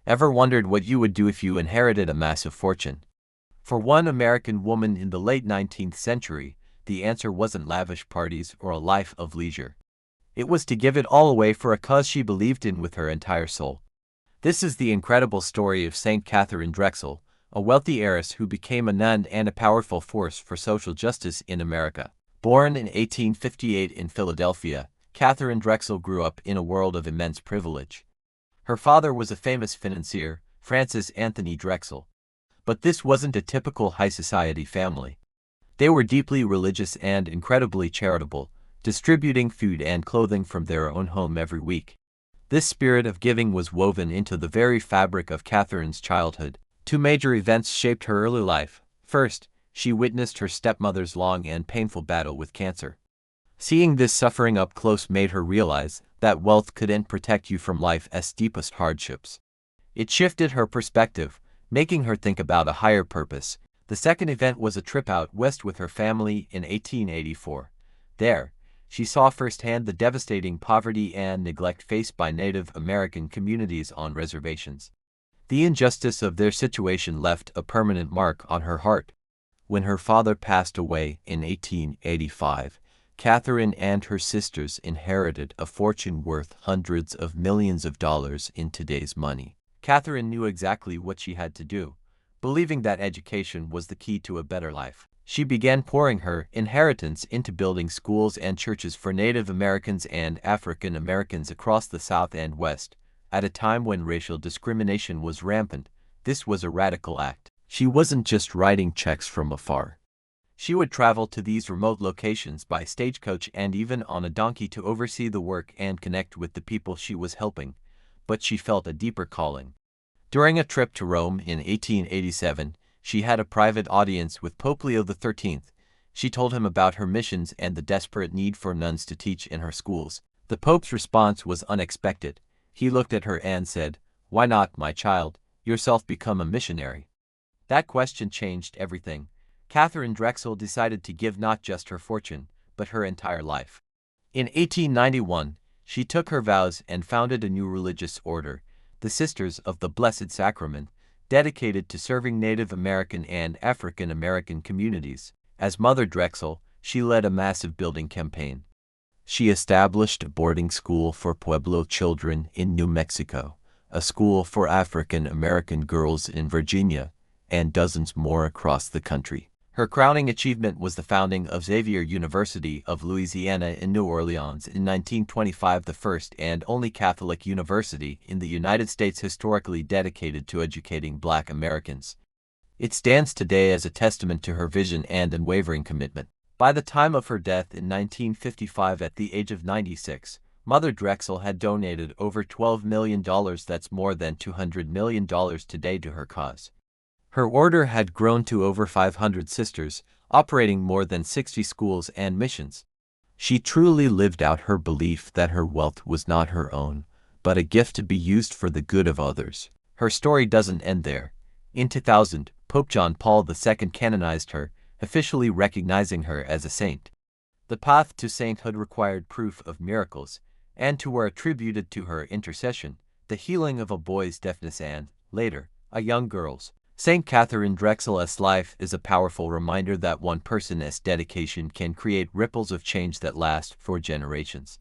Ever wondered what you would do if you inherited a massive fortune? For one American woman in the late 19th century, the answer wasn't lavish parties or a life of leisure. It was to give it all away for a cause she believed in with her entire soul. This is the incredible story of Saint Katharine Drexel, a wealthy heiress who became a nun and a powerful force for social justice in America. Born in 1858 in Philadelphia, Katharine Drexel grew up in a world of immense privilege. Her father was a famous financier, Francis Anthony Drexel. But this wasn't a typical high society family. They were deeply religious and incredibly charitable, distributing food and clothing from their own home every week. This spirit of giving was woven into the very fabric of Katharine's childhood. Two major events shaped her early life. First, she witnessed her stepmother's long and painful battle with cancer. Seeing this suffering up close made her realize that wealth couldn't protect you from life's deepest hardships. It shifted her perspective, making her think about a higher purpose. The second event was a trip out west with her family in 1884. There, she saw firsthand the devastating poverty and neglect faced by Native American communities on reservations. The injustice of their situation left a permanent mark on her heart. When her father passed away in 1885, Katharine and her sisters inherited a fortune worth hundreds of millions of dollars in today's money. Katharine knew exactly what she had to do, believing that education was the key to a better life. She began pouring her inheritance into building schools and churches for Native Americans and African Americans across the South and West. At a time when racial discrimination was rampant, this was a radical act. She wasn't just writing checks from afar. She would travel to these remote locations by stagecoach and even on a donkey to oversee the work and connect with the people she was helping. But she felt a deeper calling. During a trip to Rome in 1887, she had a private audience with Pope Leo XIII. She told him about her missions and the desperate need for nuns to teach in her schools. The Pope's response was unexpected. He looked at her and said, "Why not, my child, yourself become a missionary?" That question changed everything. Katharine Drexel decided to give not just her fortune, but her entire life. In 1891, she took her vows and founded a new religious order, the Sisters of the Blessed Sacrament, dedicated to serving Native American and African American communities. As Mother Drexel, she led a massive building campaign. She established a boarding school for Pueblo children in New Mexico, a school for African American girls in Virginia, and dozens more across the country. Her crowning achievement was the founding of Xavier University of Louisiana in New Orleans in 1925, the first and only Catholic university in the United States historically dedicated to educating Black Americans. It stands today as a testament to her vision and unwavering commitment. By the time of her death in 1955 at the age of 96, Mother Drexel had donated over $12 million, that's more than $200 million today, to her cause. Her order had grown to over 500 sisters, operating more than 60 schools and missions. She truly lived out her belief that her wealth was not her own, but a gift to be used for the good of others. Her story doesn't end there. In 2000, Pope John Paul II canonized her, officially recognizing her as a saint. The path to sainthood required proof of miracles, and two were attributed to her intercession: the healing of a boy's deafness and, later, a young girl's. Saint Katharine Drexel's life is a powerful reminder that one person's dedication can create ripples of change that last for generations.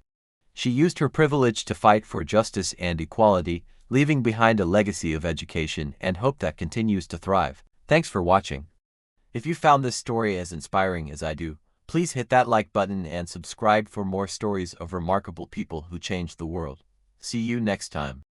She used her privilege to fight for justice and equality, leaving behind a legacy of education and hope that continues to thrive. Thanks for watching. If you found this story as inspiring as I do, please hit that like button and subscribe for more stories of remarkable people who changed the world. See you next time.